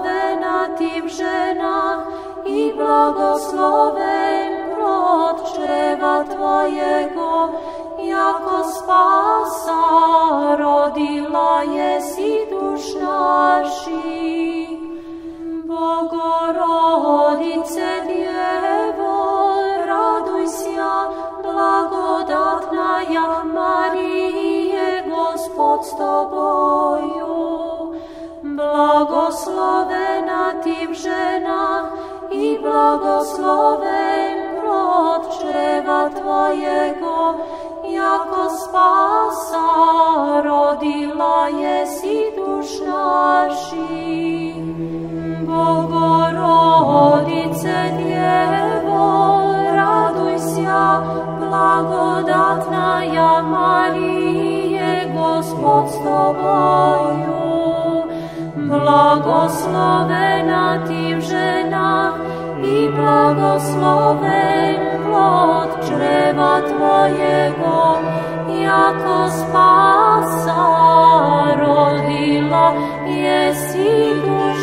blagoslovena Ty v ženách i blagosloven plod čreva Tvojego, jako spasa rodila jesi duš naših. Bogorodice Djevo, radujся, blagodatnaja Marije, Gospod s Tobою. Blagoslovena Ty v ženách i blagosloven plod čreva Tvojego, jako spasa rodila jesi duš naših. Bogorodice Djevo, radujся, blagodatnaja Marije, Gospod s Tobою. Blagoslovena Ty v ženách i blagosloven plod čreva Tvojego, jako spasa rodila jesi duš